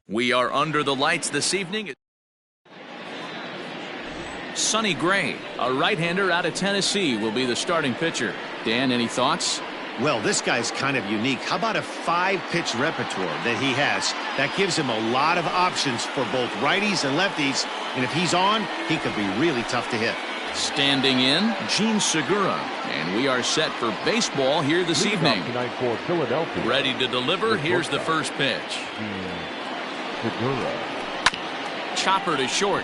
We are under the lights this evening. Sonny Gray, a right-hander out of Tennessee, will be the starting pitcher. Dan, any thoughts? Well, this guy's kind of unique. How about a 5-pitch repertoire that he has? That gives him a lot of options for both righties and lefties. And if he's on, he could be really tough to hit. Standing in, Gene Segura. And we are set for baseball here this evening. Tonight for Philadelphia. Ready to deliver. Here's the first pitch. Chopper to short.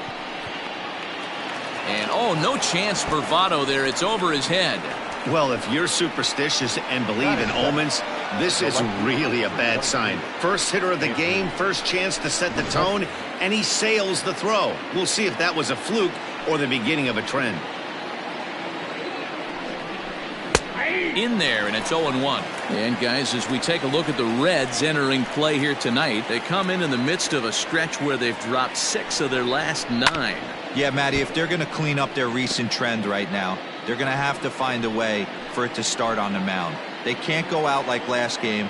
And oh, no chance for Votto there. It's over his head. Well, if you're superstitious and believe in omens, this is really a bad sign. First hitter of the game, first chance to set the tone, and he sails the throw. We'll see if that was a fluke or the beginning of a trend. In there, and it's 0-1. And guys, as we take a look at the Reds entering play here tonight, they come in the midst of a stretch where they've dropped 6 of their last 9. Yeah, Matty, if they're going to clean up their recent trend right now, they're going to have to find a way for it to start on the mound. They can't go out like last game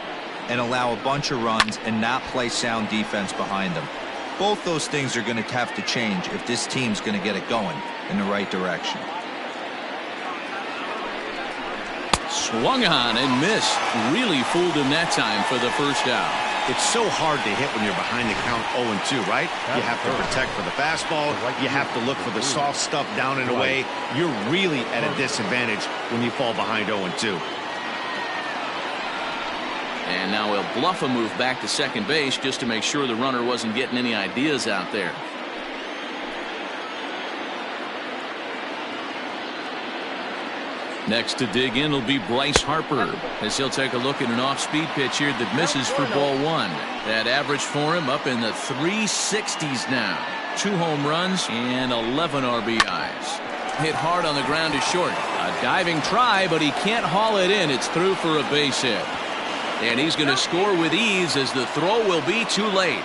and allow a bunch of runs and not play sound defense behind them. Both those things are going to have to change if this team's going to get it going in the right direction. Swung on and missed. Really fooled him that time for the first out. It's so hard to hit when you're behind the count 0-2, right? You have to protect for the fastball. You have to look for the soft stuff down and away. You're really at a disadvantage when you fall behind 0-2. And now he'll bluff a move back to second base just to make sure the runner wasn't getting any ideas out there. Next to dig in will be Bryce Harper, as he'll take a look at an off-speed pitch here that misses for ball 1. That average for him up in the 360s now. 2 home runs and 11 RBIs. Hit hard on the ground to short. A diving try, but he can't haul it in. It's through for a base hit. And he's going to score with ease as the throw will be too late.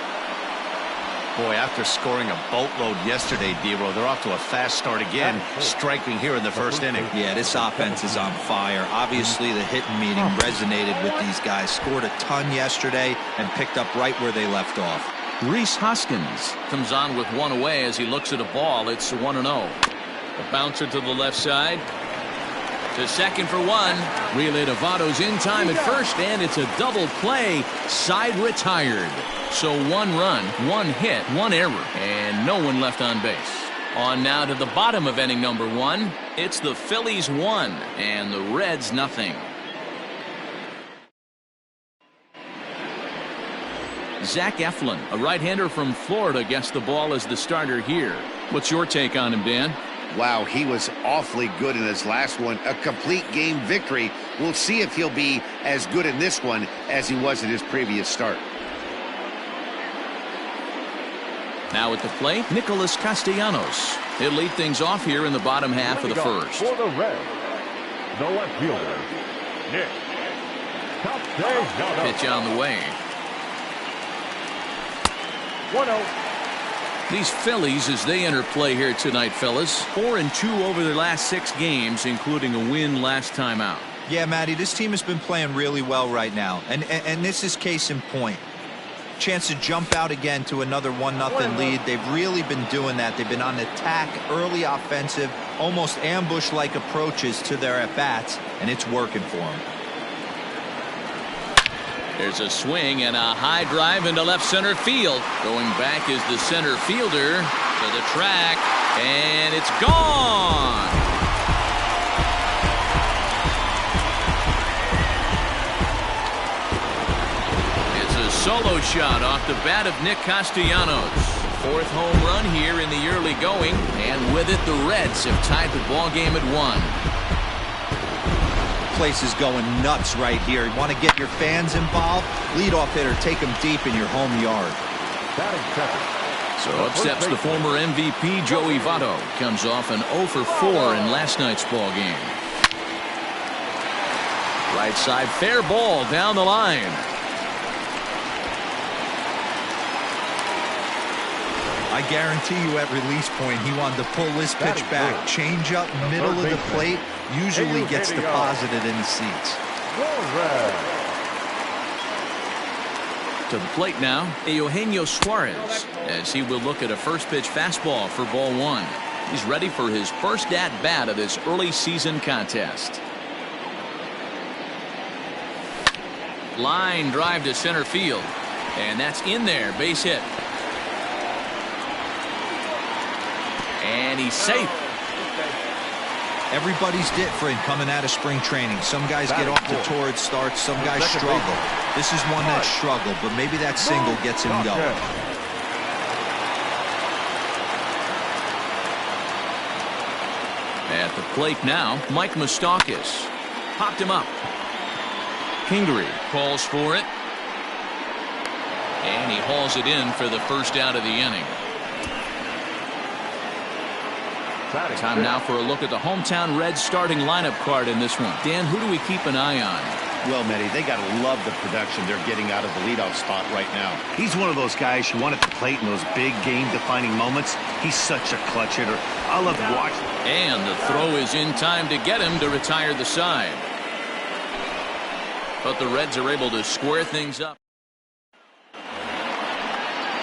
Boy, after scoring a boatload yesterday, Dero, they're off to a fast start again, striking here in the first inning. Yeah, this offense is on fire. Obviously, the hitting meeting resonated with these guys. Scored a ton yesterday and picked up right where they left off. Rhys Hoskins comes on with 1 away as he looks at a ball. It's 1-0. A bouncer to the left side. To second for 1. Relay to Votto's in time at first, and it's a double play. Side retired. So 1 run, 1 hit, 1 error, and no one left on base. On now to the bottom of inning number 1. It's the Phillies 1 and the Reds nothing. Zach Eflin, a right-hander from Florida, gets the ball as the starter here. What's your take on him, Dan? Wow, he was awfully good in his last one. A complete game victory. We'll see if he'll be as good in this one as he was in his previous start. Now at the plate, Nicholas Castellanos. He'll lead things off here in the bottom half of the first. For the Reds, the left fielder, Nick Castellanos. Pitch on the way. 1-0. These Phillies, as they enter play here tonight, fellas, 4-2 over their last 6 games, including a win last time out. Yeah, Matty, this team has been playing really well right now, and this is case in point. Chance to jump out again to another 1-0 lead. They've really been doing that. They've been on attack, early offensive, almost ambush-like approaches to their at-bats, and it's working for them. There's a swing and a high drive into left center field. Going back is the center fielder to the track, and it's gone. It's a solo shot off the bat of Nick Castellanos. 4th home run here in the early going, and with it the Reds have tied the ball game at 1. Place is going nuts right here. You want to get your fans involved? Leadoff hitter, take them deep in your home yard. So up steps the former MVP Joey Votto. Comes off an 0 for 4 in last night's ball game. Right side, fair ball down the line. I guarantee you at release point he wanted to pull this pitch back. Change up middle of the plate usually gets deposited in the seats. To the plate now, Eugenio Suarez, as he will look at a first pitch fastball for ball one. He's ready for his first at-bat of this early season contest. Line drive to center field. And that's in there. Base hit. And he's safe. Everybody's different coming out of spring training. Some guys get off to torrid starts. Some guys struggle. This is one that struggled, but maybe that single gets him going. At the plate now, Mike Moustakas. Popped him up. Kingery calls for it. And he hauls it in for the first out of the inning. Time now for a look at the hometown Reds starting lineup card in this one. Dan, who do we keep an eye on? Well, Mehdi, they got to love the production they're getting out of the leadoff spot right now. He's one of those guys you want at the plate in those big game-defining moments. He's such a clutch hitter. I love to watch. And the throw is in time to get him to retire the side. But the Reds are able to square things up.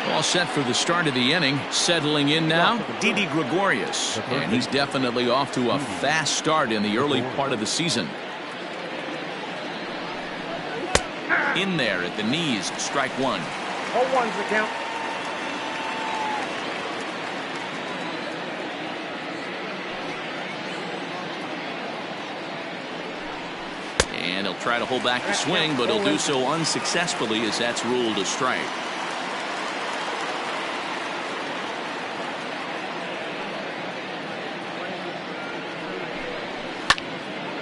All set for the start of the inning. Settling in now, Didi Gregorius. And he's definitely off to a fast start in the early part of the season. In there at the knees, strike one. 0-1's the count. And he'll try to hold back the swing, but he'll do so unsuccessfully as that's ruled a strike.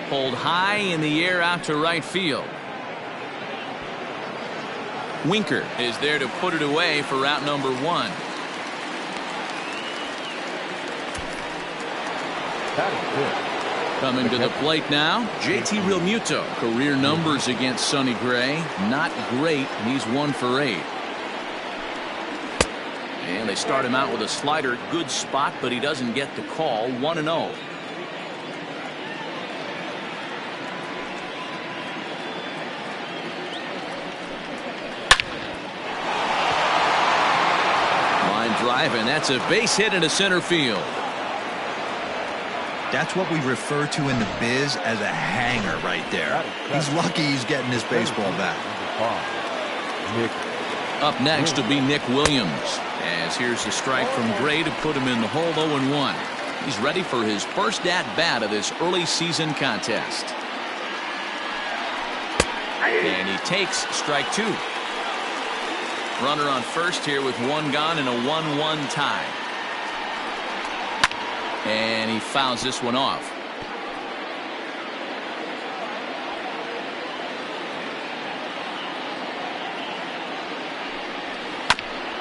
Pulled high in the air out to right field. Winker is there to put it away for out number one. Coming to the plate now, JT Realmuto. Career numbers against Sonny Gray, not great. He's 1 for 8. And they start him out with a slider. Good spot, but he doesn't get the call. 1-0. Drive, and that's a base hit into center field. That's what we refer to in the biz as a hanger right there. He's lucky he's getting his baseball back. Up next will be Nick Williams, as here's the strike from Gray to put him in the hole. 0-1. He's ready for his first at-bat of this early season contest. And he takes strike two. Runner on first here with one gone and a 1-1 tie. And he fouls this one off.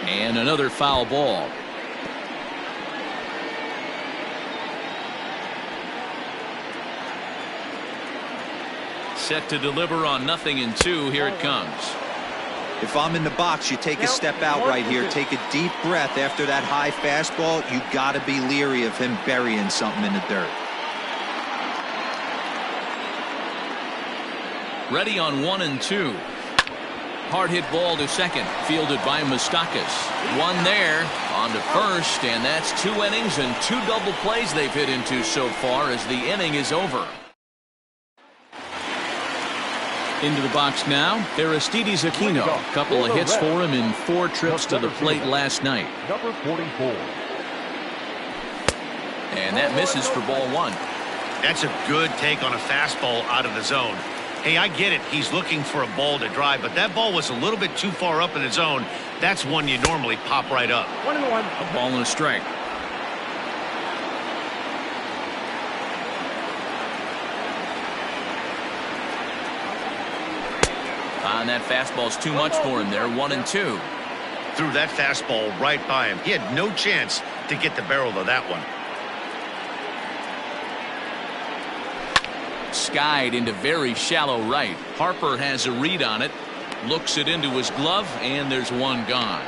And another foul ball. Set to deliver on 0-2. Here it comes. If I'm in the box, you take a step out right here. Take a deep breath after that high fastball. You got to be leery of him burying something in the dirt. Ready on 1-2. Hard hit ball to second. Fielded by Moustakas. One there on to first, and that's 2 innings and 2 double plays they've hit into so far as the inning is over. Into the box now, Aristides Aquino. Couple of hits for him in 4 trips to the plate last night. Number 44. And that misses for ball one. That's a good take on a fastball out of the zone. Hey, I get it. He's looking for a ball to drive, but that ball was a little bit too far up in the zone. That's one you normally pop right up. 1-1. A ball and a strike. And that fastball's too much for him there. 1-2. Threw that fastball right by him. He had no chance to get the barrel of that one. Skied into very shallow right. Harper has a read on it. Looks it into his glove, and there's one gone.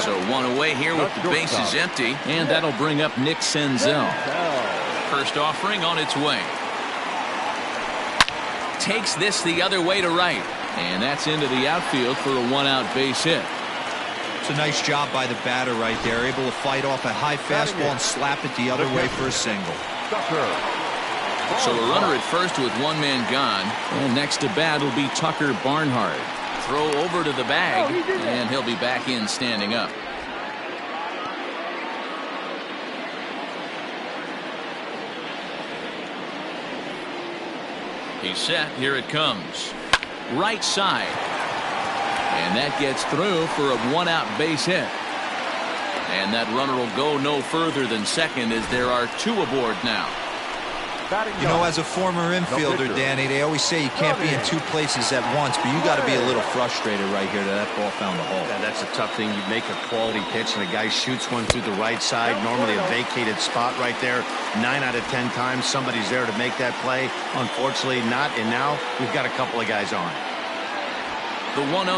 So one away here with the bases empty, and that'll bring up Nick Senzel. First offering on its way. takes this the other way to right. And that's into the outfield for a one-out base hit. It's a nice job by the batter right there. Able to fight off a high fastball and slap it the other way for a single. So a runner at first with one man gone. And next to bat will be Tucker Barnhart. Throw over to the bag, and he'll be back in standing up. He's set. Here it comes. Right side. And that gets through for a one-out base hit. And that runner will go no further than second as there are two aboard now. You know, as a former infielder, Danny, they always say you can't be in two places at once, but you got to be a little frustrated right here that ball found the hole. Yeah, that's a tough thing. You make a quality pitch and a guy shoots one through the right side, normally a vacated spot right there. 9 out of 10 times somebody's there to make that play. Unfortunately not, and now we've got a couple of guys on. The 1-0.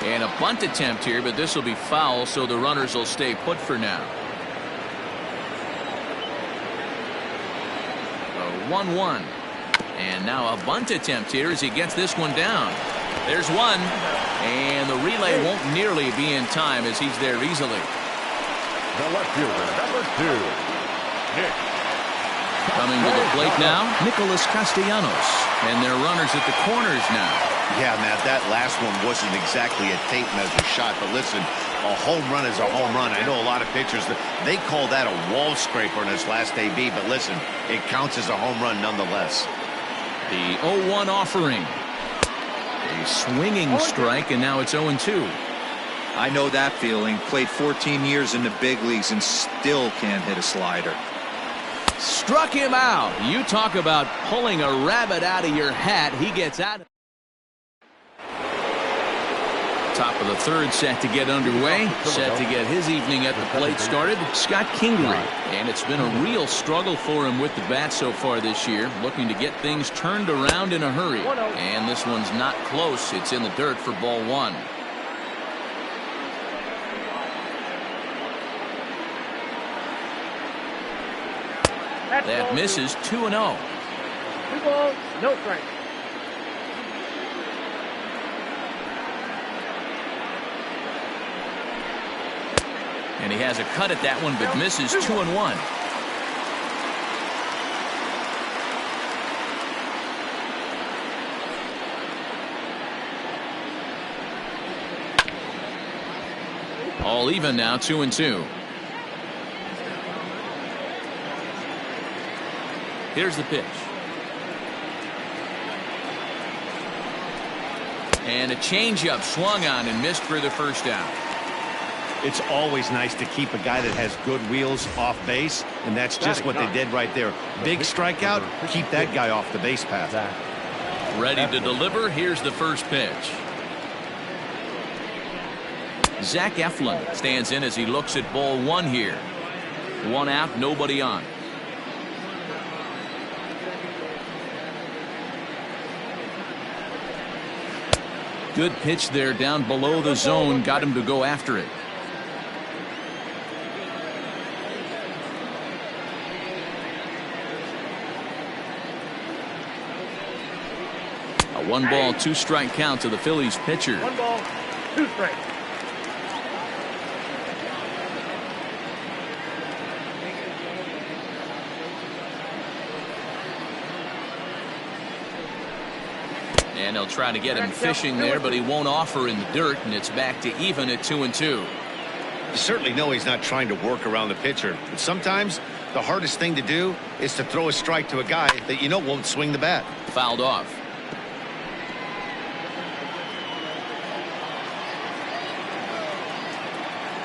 And a bunt attempt here, but this will be foul, so the runners will stay put for now. 1-1. And now a bunt attempt here as he gets this one down. There's one. And the relay won't nearly be in time as he's there easily. The left fielder, number 2, Nick. Coming to the plate now, Nicholas Castellanos. And they're runners at the corners now. Yeah, Matt, that last one wasn't exactly a tape measure shot, but listen, a home run is a home run. I know a lot of pitchers, they call that a wall scraper in his last AB, but listen, it counts as a home run nonetheless. The 0-1 offering. A swinging strike, and now it's 0-2. I know that feeling. Played 14 years in the big leagues and still can't hit a slider. Struck him out. You talk about pulling a rabbit out of your hat. He gets out. Top of the third set to get underway. Set to get his evening at the plate started. Scott Kingery. And it's been a real struggle for him with the bat so far this year. Looking to get things turned around in a hurry. And this one's not close. It's in the dirt for ball one. That misses. 2-0. 2 balls, no strikes. And he has a cut at that one, but misses. 2-1. All even now, 2-2. Here's the pitch. And a changeup swung on and missed for the first out. It's always nice to keep a guy that has good wheels off base, and that's just what they did right there. Big strikeout, keep that guy off the base path. Ready to deliver. Here's the first pitch. Zach Eflin stands in as he looks at ball one here. One out, nobody on. Good pitch there down below the zone. Got him to go after it. A 1-ball, 2-strike count to the Phillies pitcher. 1 ball, 2 strikes. And they'll try to get him fishing there, but he won't offer in the dirt, and it's back to even at 2-2. You certainly know he's not trying to work around the pitcher, but sometimes the hardest thing to do is to throw a strike to a guy that you know won't swing the bat. Fouled off.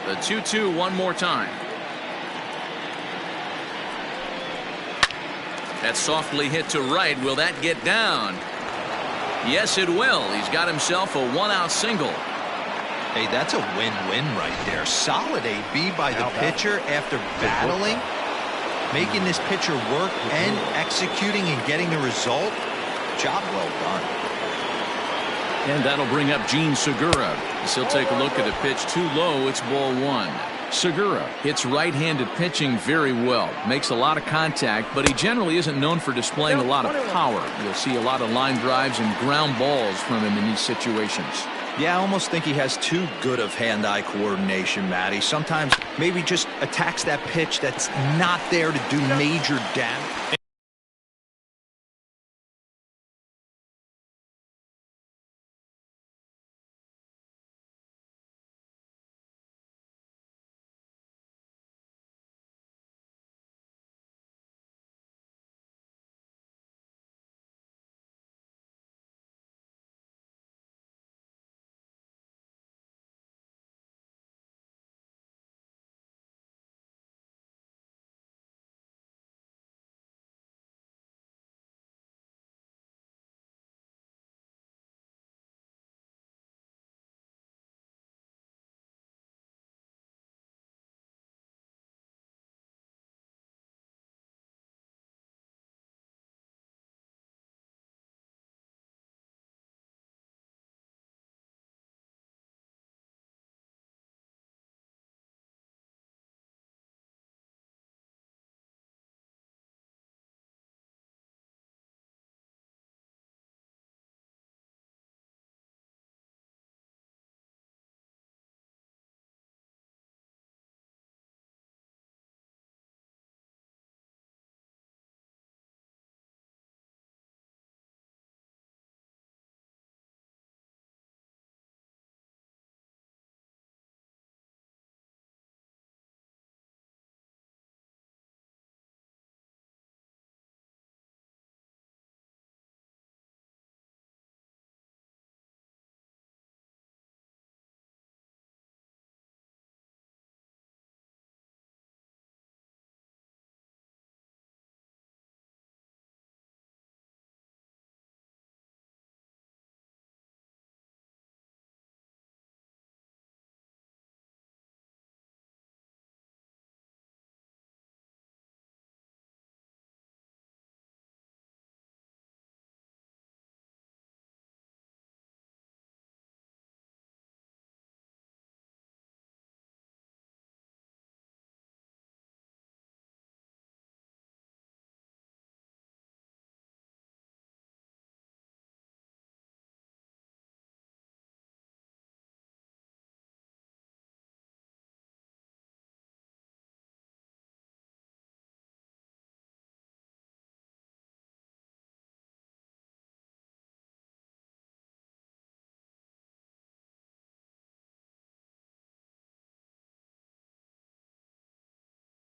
The 2-2 one more time. That's softly hit to right. Will that get down? Yes, it will. He's got himself a 1-out single. Hey, that's a win-win right there. Solid AB by the pitcher after battling, making this pitcher work and executing and getting the result. Job well done. And that'll bring up Gene Segura. He'll take a look at a pitch too low. It's ball one. Segura hits right-handed pitching very well. Makes a lot of contact, but he generally isn't known for displaying a lot of power. You'll see a lot of line drives and ground balls from him in these situations. Yeah, I almost think he has too good of hand-eye coordination, Matty. Sometimes maybe just attacks that pitch that's not there to do major damage.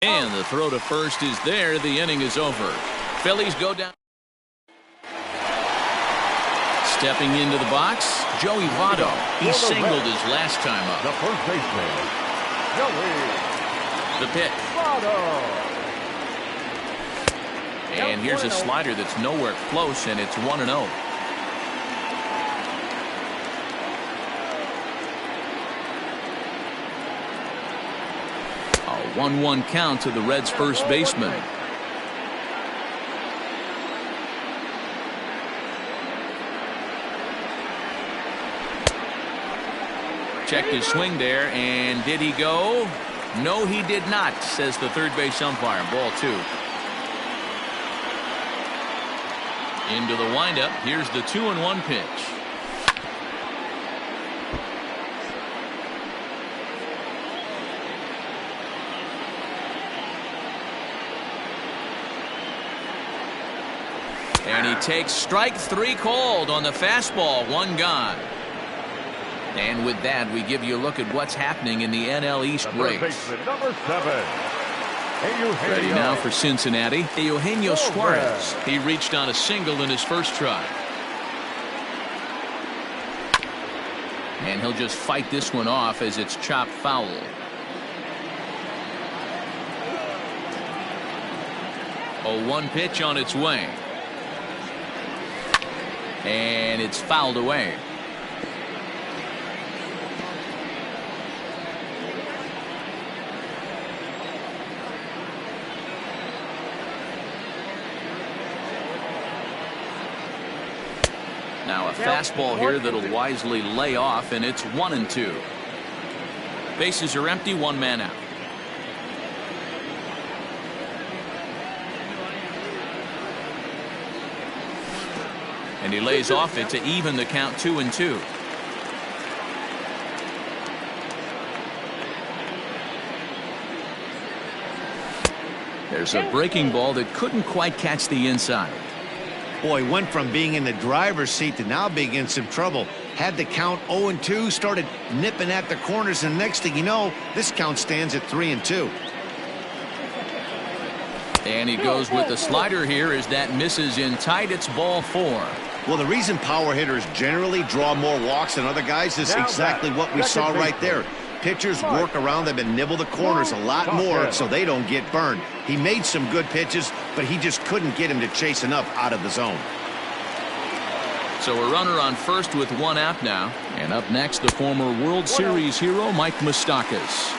And the throw to first is there. The inning is over. Phillies go down. Stepping into the box, Joey Votto. He singled his last time up. The first baseman, Joey The pitch. Votto. And here's a slider that's nowhere close, and it's 1-0. A 1-1 count to the Reds' first baseman. Checked his swing there, and did he go? No, he did not, says the third base umpire. Ball 2. Into the windup. Here's the 2-1 pitch. And he takes strike 3 called on the fastball. 1 gone. And with that, we give you a look at what's happening in the NL East race. Number 7. Ready now for Cincinnati. Eugenio Suarez. He reached on a single in his first try. And he'll just fight this one off as it's chopped foul. A 1 pitch on its way. And it's fouled away. Now a fastball here that'll wisely lay off, and it's 1-2. Bases are empty, 1 man out. And he lays off it to even the count 2-2. There's a breaking ball that couldn't quite catch the inside. Boy, went from being in the driver's seat to now being in some trouble. Had the count 0-2, started nipping at the corners, and next thing you know, this count stands at 3-2. And he goes with the slider here as that misses in tight. It's ball 4. Well, the reason power hitters generally draw more walks than other guys is exactly what we saw right there. Pitchers work around them and nibble the corners a lot more so they don't get burned. He made some good pitches, but he just couldn't get him to chase enough out of the zone. So a runner on first with 1 out now. And up next, the former World Series hero, Mike Moustakas.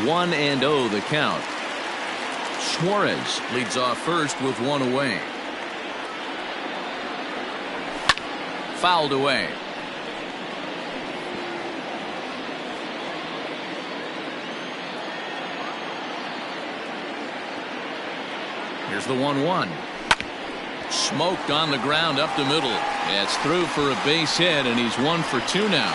1-0 the count. Suarez leads off first with 1 away. Fouled away. Here's the 1-1. Smoked on the ground up the middle. It's through for a base hit, and he's 1 for 2 now.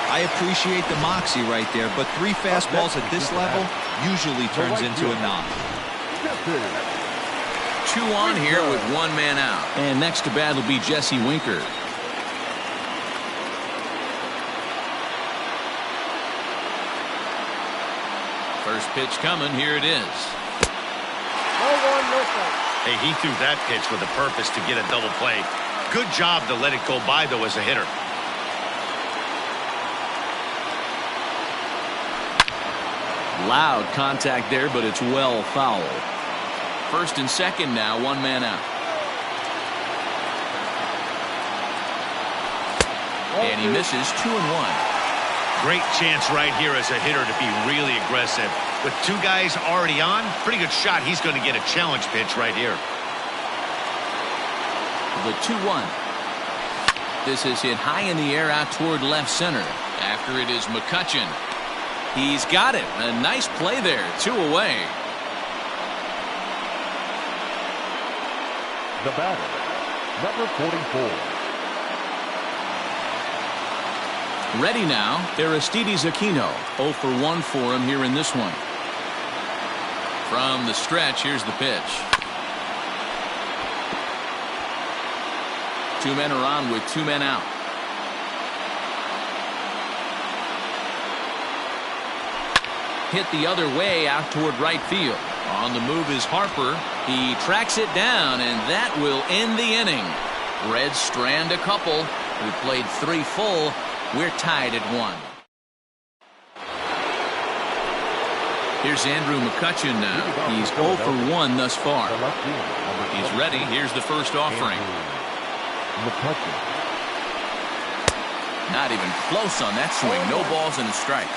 I appreciate the moxie right there, but 3 fastballs at this level usually turns into a knock. 2 on here with 1 man out. And next to bat will be Jesse Winker. First pitch coming. Here it is. Hey, he threw that pitch with a purpose to get a double play. Good job to let it go by, though, as a hitter. Loud contact there, but it's well fouled. First and second now, 1 man out. And he misses 2-1. Great chance right here as a hitter to be really aggressive. With 2 guys already on, pretty good shot. He's going to get a challenge pitch right here. The 2-1. This is hit high in the air out toward left center. After it is McCutchen. He's got it. A nice play there. 2 away. The batter, number 44. Ready now, Aristides Aquino. 0 for 1 for him here in this one. From the stretch, here's the pitch. 2 men are on with 2 men out. Hit the other way out toward right field. On the move is Harper. He tracks it down, and that will end the inning. Reds strand a couple. We played 3 full. We're tied at 1. Here's Andrew McCutchen now. He's 0 for 1 thus far. He's ready. Here's the first offering. Not even close on that swing. No balls and a strike.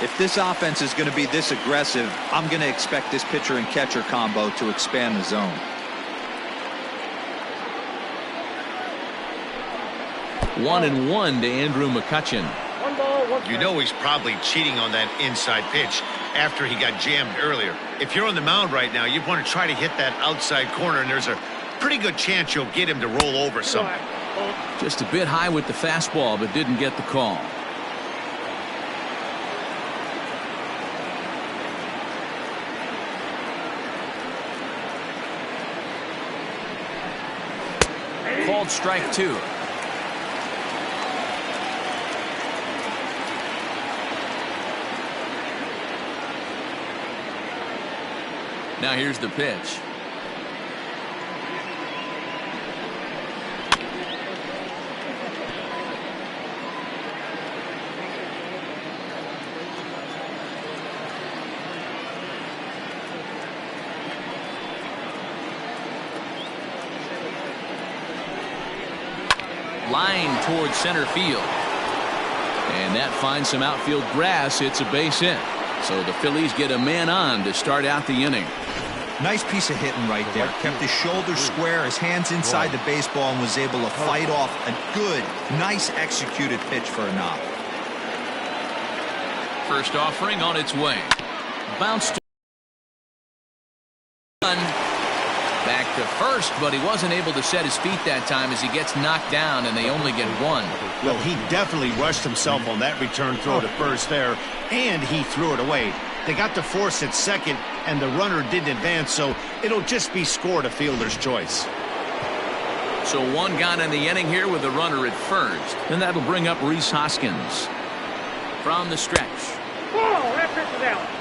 If this offense is going to be this aggressive, I'm going to expect this pitcher and catcher combo to expand the zone. 1-1 to Andrew McCutchen. You know he's probably cheating on that inside pitch after he got jammed earlier. If you're on the mound right now, you want to try to hit that outside corner, and there's a pretty good chance you'll get him to roll over something. Just a bit high with the fastball, but didn't get the call. Called strike 2. Now here's the pitch. Line towards center field. And that finds some outfield grass. It's a base hit. So the Phillies get a man on to start out the inning. Nice piece of hitting right there. Kept his shoulders square, his hands inside the baseball, and was able to fight off a good, nice executed pitch for a knock. First offering on its way. Bounced to 1. Back to first, but he wasn't able to set his feet that time as he gets knocked down, and they only get one. Well, he definitely rushed himself on that return throw to first there, and he threw it away. They got to force at second, and the runner didn't advance, so it'll just be scored a fielder's choice. So one gone in the inning here with the runner at first, and that'll bring up Rhys Hoskins from the stretch. Whoa, that pitch is out.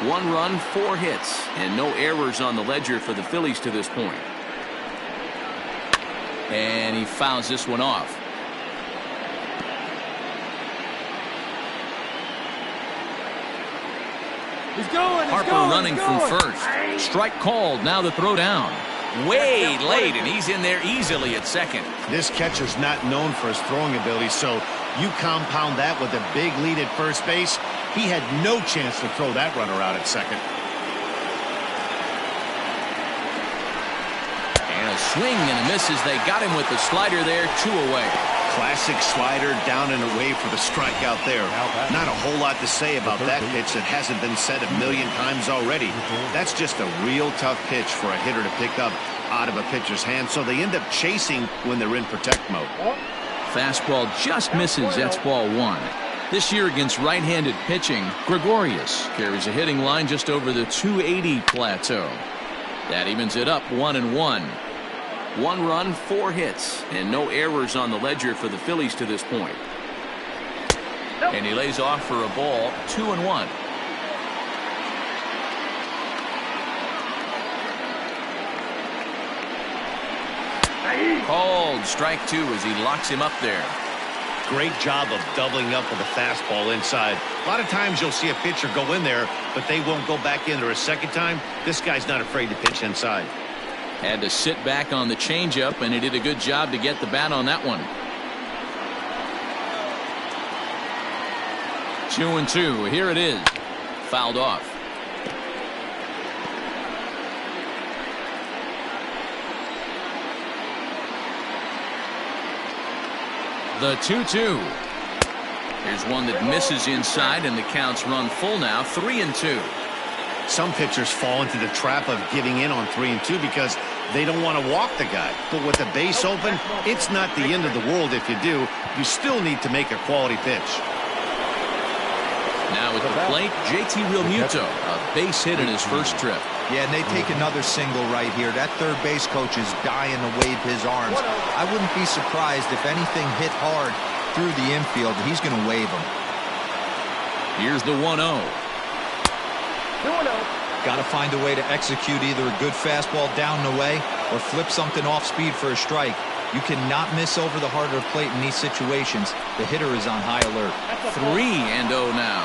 1 run, 4 hits, and no errors on the ledger for the Phillies to this point. And he fouls this one off. He's going. Harper running from first. Strike called. Now the throw down. Way late, and he's in there easily at second. This catcher's not known for his throwing ability, so you compound that with a big lead at first base. He had no chance to throw that runner out at second. And a swing and a miss as they got him with the slider there, 2 away. Classic slider down and away for the strikeout there. Not a whole lot to say about that pitch that hasn't been said a million times already. That's just a real tough pitch for a hitter to pick up out of a pitcher's hand, so they end up chasing when they're in protect mode. Fastball just misses. That's ball 1. This year against right-handed pitching, Gregorius carries a hitting line just over the 280 plateau. That evens it up 1-1. 1 run, 4 hits, and no errors on the ledger for the Phillies to this point. And he lays off for a ball, 2-1. Called strike 2 as he locks him up there. Great job of doubling up with a fastball inside. A lot of times you'll see a pitcher go in there, but they won't go back in there a second time. This guy's not afraid to pitch inside. Had to sit back on the changeup, and he did a good job to get the bat on that one. 2-2. Here it is. Fouled off. The 2-2. Here's one that misses inside, and the count's run full now, 3-2. Some pitchers fall into the trap of giving in on 3-2 because they don't want to walk the guy. But with the base open, it's not the end of the world if you do. You still need to make a quality pitch. Now at the plate, JT Realmuto, a base hit in his first trip. Yeah, and they take another single right here. That third base coach is dying to wave his arms. I wouldn't be surprised if anything hit hard through the infield. He's going to wave them. Here's the 1-0. Got to find a way to execute either a good fastball down and away or flip something off speed for a strike. You cannot miss over the heart of the plate in these situations. The hitter is on high alert. 3-0 now.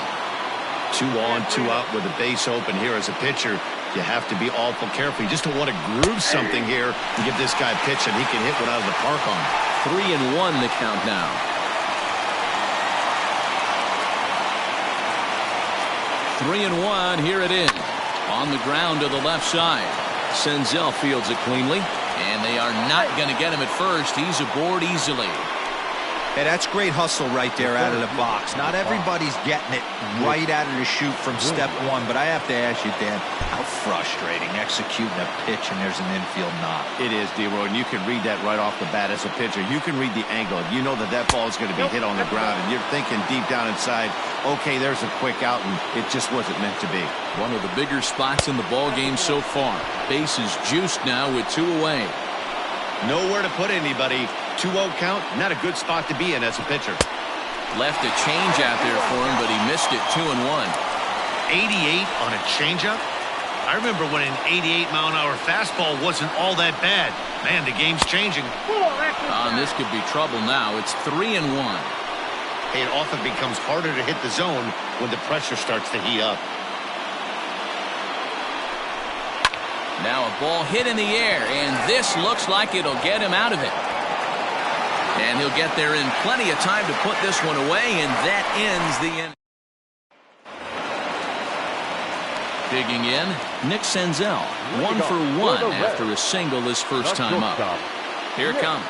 2 on, 2 out with the base open here as a pitcher. You have to be awful careful. You just don't want to groove something here and give this guy a pitch that he can hit one out of the park on. 3-1 the count now. Three and 1. Here it is. On the ground to the left side. Senzel fields it cleanly. And they are not going to get him at first. He's aboard easily. Hey, that's great hustle right there out of the box. Not everybody's getting it right out of the chute from step 1, but I have to ask you, Dan, how frustrating executing a pitch and there's an infield knock. It is, D-Roy, and you can read that right off the bat as a pitcher. You can read the angle. You know that that ball is going to be hit on the ground, and you're thinking deep down inside, okay, there's a quick out, and it just wasn't meant to be. One of the bigger spots in the ball game so far. Base is juiced now with 2 away. Nowhere to put anybody. 2-0 count, not a good spot to be in as a pitcher. Left a change out there for him, but he missed it. 2-1. 88 on a changeup? I remember when an 88-mile-an-hour fastball wasn't all that bad. Man, the game's changing. And this could be trouble now. It's 3-1. It often becomes harder to hit the zone when the pressure starts to heat up. Now a ball hit in the air, and this looks like it'll get him out of it. And he'll get there in plenty of time to put this one away, and that ends the end. Digging in, Nick Senzel, 1 for 1 after a single his first time up. Here it comes.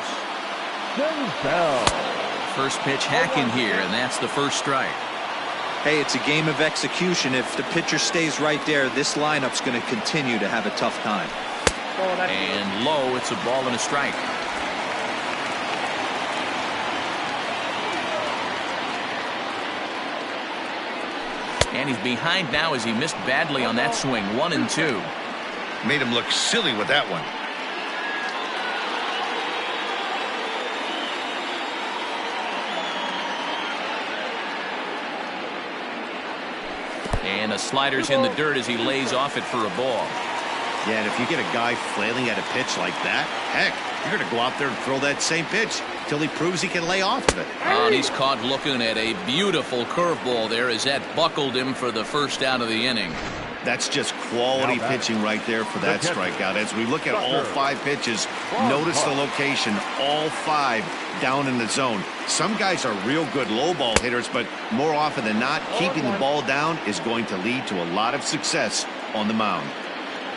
First pitch hacking here, and that's the first strike. Hey, it's a game of execution. If the pitcher stays right there, this lineup's going to continue to have a tough time. And low, it's a ball and a strike. And he's behind now as he missed badly on that swing. 1-2. Made him look silly with that one. And a slider's in the dirt as he lays off it for a ball. Yeah, and if you get a guy flailing at a pitch like that, heck, you're going to go out there and throw that same pitch till he proves he can lay off of it. Oh, and he's caught looking at a beautiful curveball there as that buckled him for the first out of the inning. That's just quality pitching right there for that strikeout. As we look at all 5 pitches, notice the location, all 5 down in the zone. Some guys are real good low ball hitters, but more often than not, keeping the ball down is going to lead to a lot of success on the mound.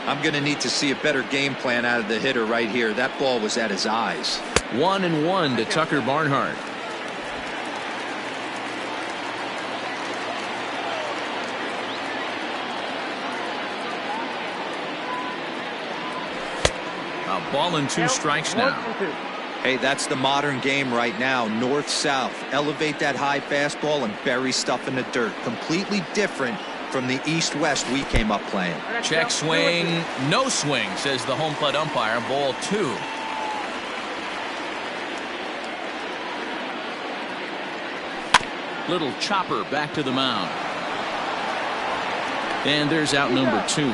I'm going to need to see a better game plan out of the hitter right here. That ball was at his eyes. 1-1 to Tucker Barnhart. A ball and 2 strikes now. Hey, that's the modern game right now. North-south. Elevate that high fastball and bury stuff in the dirt. Completely different from the east-west we came up playing. Check swing. No swing, says the home plate umpire. Ball 2. Little chopper back to the mound. And there's out number 2.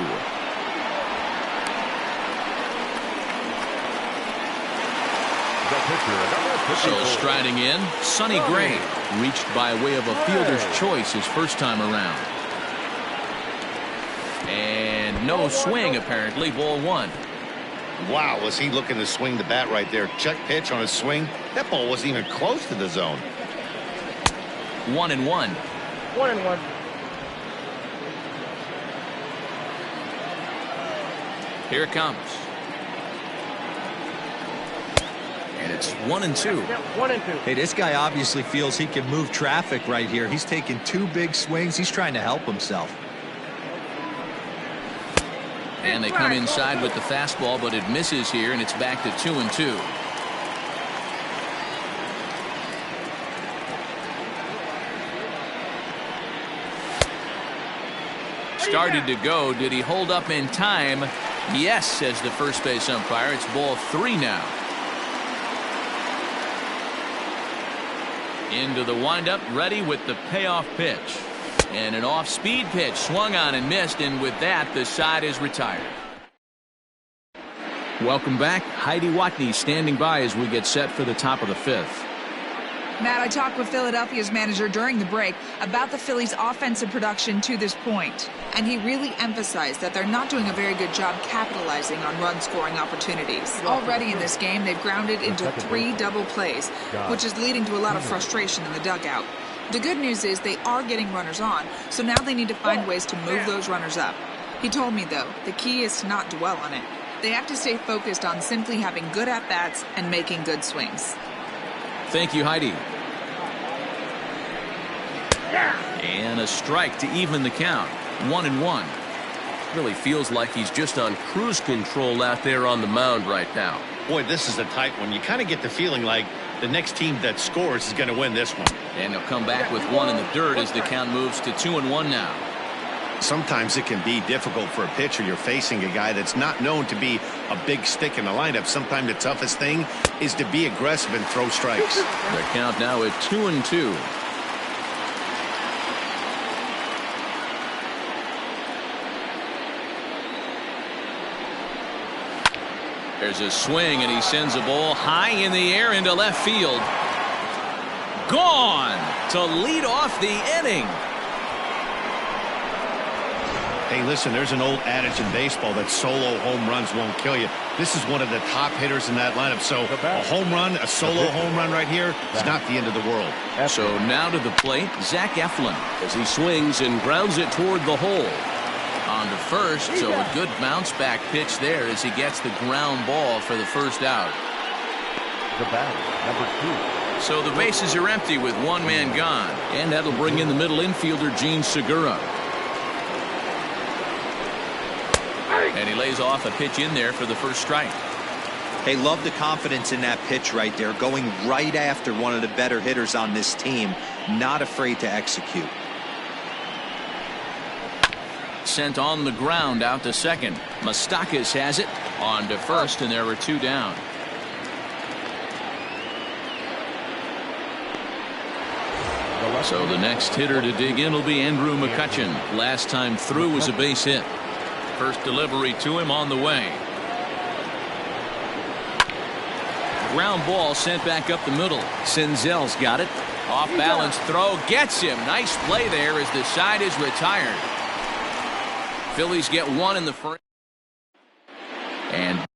So striding in, Sonny Gray, reached by way of a fielder's choice his first time around. And no swing apparently. Ball 1. Wow, was he looking to swing the bat right there. Check pitch on his swing. That ball wasn't even close to the zone. 1-1. 1-1. Here it comes. And it's 1-2. 1-2. Hey, this guy obviously feels he can move traffic right here. He's taking 2 big swings. He's trying to help himself. And they come inside with the fastball, but it misses here, and it's back to 2-2. Started to go. Did he hold up in time? Yes, says the first base umpire. It's ball 3 now. Into the windup, ready with the payoff pitch. And an off-speed pitch swung on and missed, and with that, the side is retired. Welcome back. Heidi Watney standing by as we get set for the top of the 5th. Matt, I talked with Philadelphia's manager during the break about the Phillies' offensive production to this point, and he really emphasized that they're not doing a very good job capitalizing on run-scoring opportunities. Already in this game, they've grounded into 3 double plays, which is leading to a lot of frustration in the dugout. The good news is they are getting runners on, so now they need to find ways to move those runners up. He told me, though, the key is to not dwell on it. They have to stay focused on simply having good at-bats and making good swings. Thank you, Heidi. And a strike to even the count. 1-1. Really feels like he's just on cruise control out there on the mound right now. Boy, this is a tight one. You kind of get the feeling like the next team that scores is going to win this one. And they'll come back with 1 in the dirt as the count moves to 2-1 now. Sometimes it can be difficult for a pitcher. You're facing a guy that's not known to be a big stick in the lineup. Sometimes the toughest thing is to be aggressive and throw strikes. The count now at 2-2. There's a swing, and he sends a ball high in the air into left field. Gone to lead off the inning. Hey, listen, there's an old adage in baseball that solo home runs won't kill you. This is one of the top hitters in that lineup. So a home run, a solo home run right here is not the end of the world. So now to the plate, Zach Eflin as he swings and grounds it toward the hole. On to first, so a good bounce back pitch there as he gets the ground ball for the first out. The batter, number 2. So the bases are empty with 1 man gone, and that'll bring in the middle infielder Gene Segura. And he lays lays off a pitch in there for the first strike. They love the confidence in that pitch right there, going right after one of the better hitters on this team, not afraid to execute. Sent on the ground out to second. Moustakas has it on to first, and there were 2 down. So the next hitter to dig in will be Andrew McCutchen. Last time through was a base hit. First delivery to him on the way. Ground ball sent back up the middle. Senzel's got it. Off balance throw gets him. Nice play there as the side is retired. Phillies get 1 in the first. And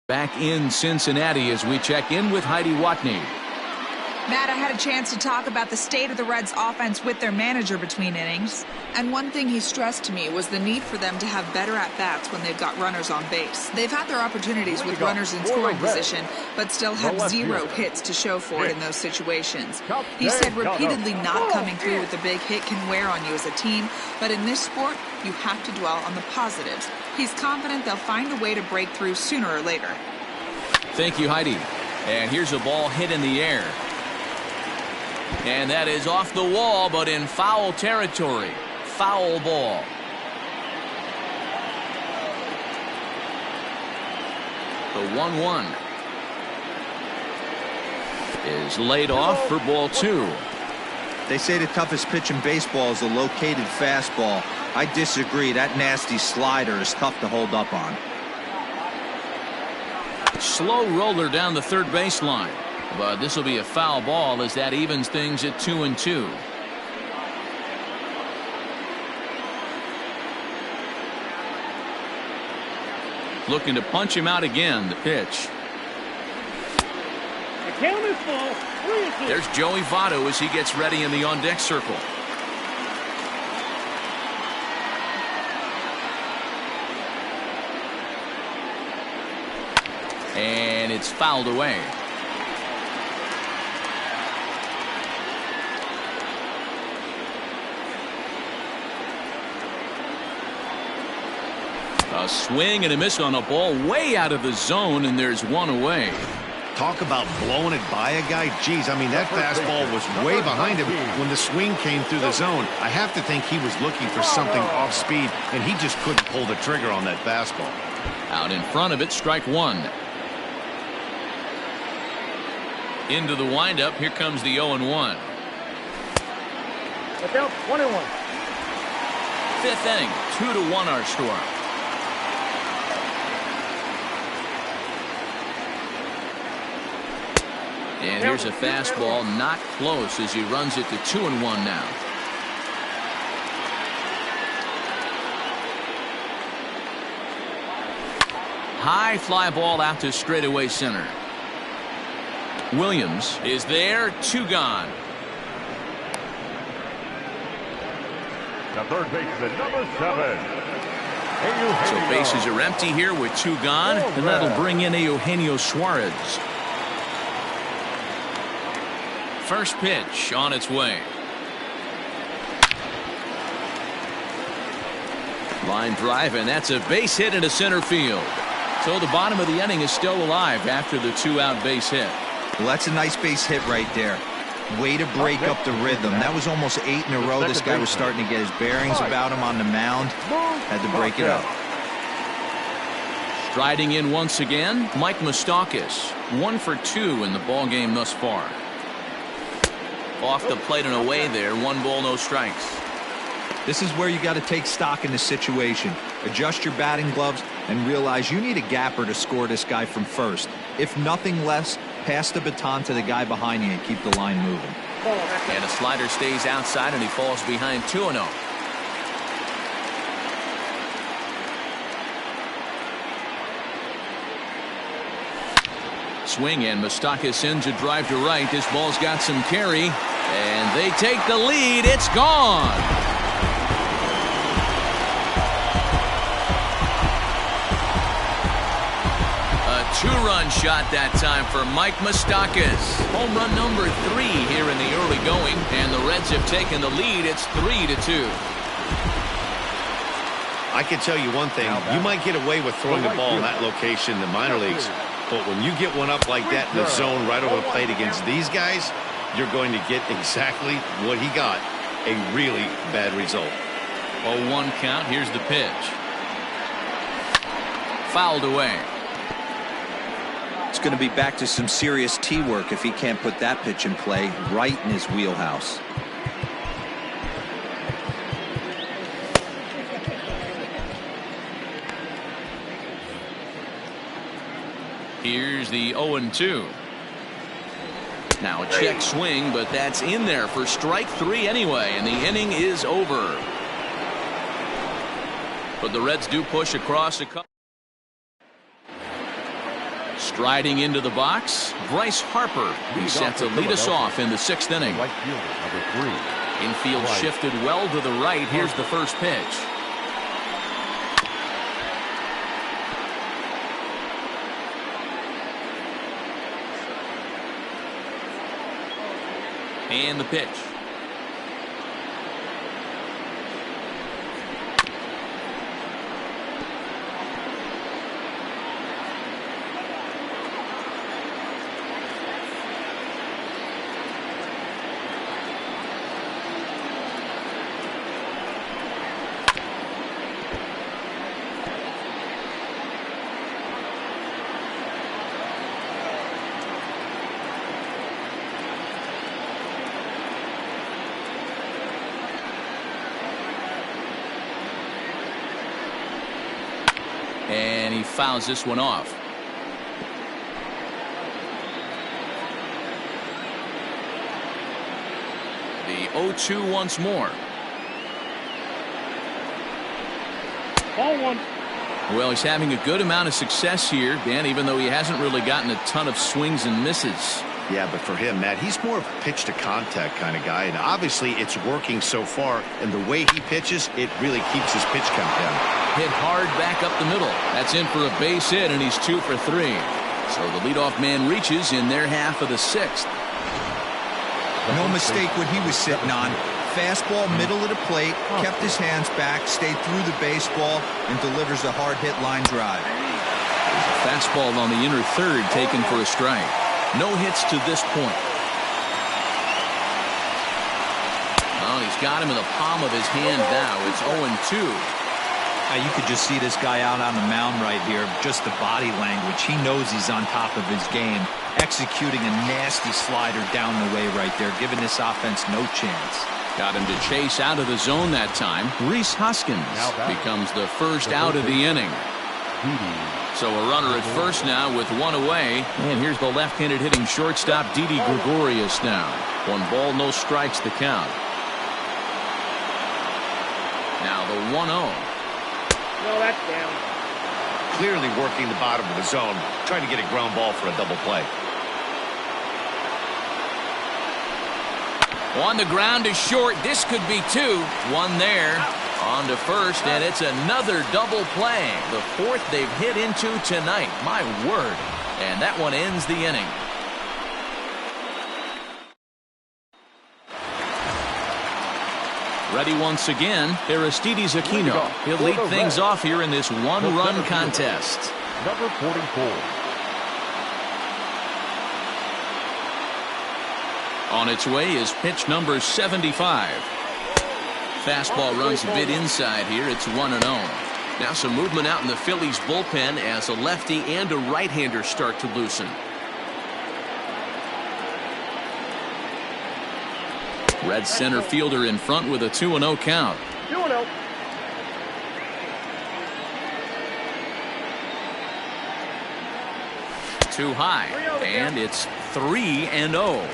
back in Cincinnati as we check in with Heidi Watney. Matt, I had a chance to talk about the state of the Reds offense with their manager between innings. And one thing he stressed to me was the need for them to have better at-bats when they've got runners on base. They've had their opportunities with runners in scoring position, but still have 0 hits to show for it in those situations. He said repeatedly not coming through with a big hit can wear on you as a team, but in this sport, you have to dwell on the positives. He's confident they'll find a way to break through sooner or later. Thank you, Heidi. And here's a ball hit in the air. And that is off the wall, but in foul territory. Foul ball. The 1-1 is laid off for ball 2. They say the toughest pitch in baseball is a located fastball. I disagree. That nasty slider is tough to hold up on. Slow roller down the third baseline. But this will be a foul ball as that evens things at 2-2. Looking to punch him out again. The pitch. Count is full. 3-2. There's Joey Votto as he gets ready in the on-deck circle. And it's fouled away. A swing and a miss on a ball way out of the zone, and there's one away. Talk about blowing it by a guy. Geez, I mean, that fastball was way behind him when the swing came through the zone. I have to think he was looking for something off speed, and he just couldn't pull the trigger on that fastball. Out in front of it, strike one. Into the windup, here comes the 0-1. Look out, 1-1. Fifth inning, 2-1 our score. And here's a fastball, not close, as he runs it to 2-1 now. High fly ball out to straightaway center. Williams is there, 2 gone. The third baseman, number 7. So bases are empty here with 2 gone, and that'll bring in Eugenio Suarez. First pitch on its way. Line drive, and that's a base hit into center field. So the bottom of the inning is still alive after the 2-out base hit. Well, that's a nice base hit right there. Way to break up the rhythm. That was almost 8 in a row. This guy was starting to get his bearings about him on the mound. Had to break it up. Striding in once again, Mike Moustakas. 1 for 2 in the ball game thus far. Off the plate and away there. 1 ball, no strikes. This is where you got to take stock in the situation. Adjust your batting gloves and realize you need a gapper to score this guy from first. If nothing less, pass the baton to the guy behind you and keep the line moving. And a slider stays outside, and he falls behind 2-0. Swing, and Moustakas sends a drive to right. This ball's got some carry, and they take the lead. It's gone. A 2-run shot that time for Mike Moustakas. Home run number 3 here in the early going, and the Reds have taken the lead. It's 3-2. I can tell you one thing. You might get away with throwing the ball in that location in the minor leagues. But when you get one up like that in the zone right over the plate against these guys, you're going to get exactly what he got, a really bad result. 0-1 count. Here's the pitch. Fouled away. It's going to be back to some serious tee work if he can't put that pitch in play right in his wheelhouse. Here's the 0-2. Now a check swing, but that's in there for strike 3 anyway, and the inning is over. But the Reds do push across a couple. Striding into the box, Bryce Harper. He's set to lead us off in the 6th inning. Infield shifted well to the right. Here's the first pitch. And the pitch. And he fouls this one off. The 0-2 once more. Ball 1. Well, he's having a good amount of success here, Dan, even though he hasn't really gotten a ton of swings and misses. Yeah, but for him, Matt, he's more of a pitch-to-contact kind of guy, and obviously it's working so far, and the way he pitches, it really keeps his pitch count down. Hit hard back up the middle. That's in for a base hit, and he's 2 for 3. So the leadoff man reaches in their half of the 6th. No mistake what he was sitting on. Fastball middle of the plate, kept his hands back, stayed through the baseball, and delivers a hard-hit line drive. Fastball on the inner third taken for a strike. No hits to this point. Oh, he's got him in the palm of his hand now. It's 0-2. You could just see this guy out on the mound right here. Just the body language. He knows he's on top of his game. Executing a nasty slider down the way right there, giving this offense no chance. Got him to chase out of the zone that time. Rhys Hoskins becomes the first out of the inning. So a runner at first now with 1 away. And here's the left-handed hitting shortstop, Didi Gregorius now. 1 ball, no strikes the count. Now the 1-0. No, that's down. Clearly working the bottom of the zone, trying to get a ground ball for a double play. On the ground to short. This could be 2. 1 there. On to first, and it's another double play. The 4th they've hit into tonight. My word. And that one ends the inning. Ready once again, Aristides Aquino. He'll lead things off here in this 1-run contest. Number 44. On its way is pitch number 75. Fastball runs a bit inside here. It's 1-0. Now some movement out in the Phillies bullpen as a lefty and a right-hander start to loosen. Red center fielder in front with a 2-0 count. 2-0. Too high, and it's 3-0.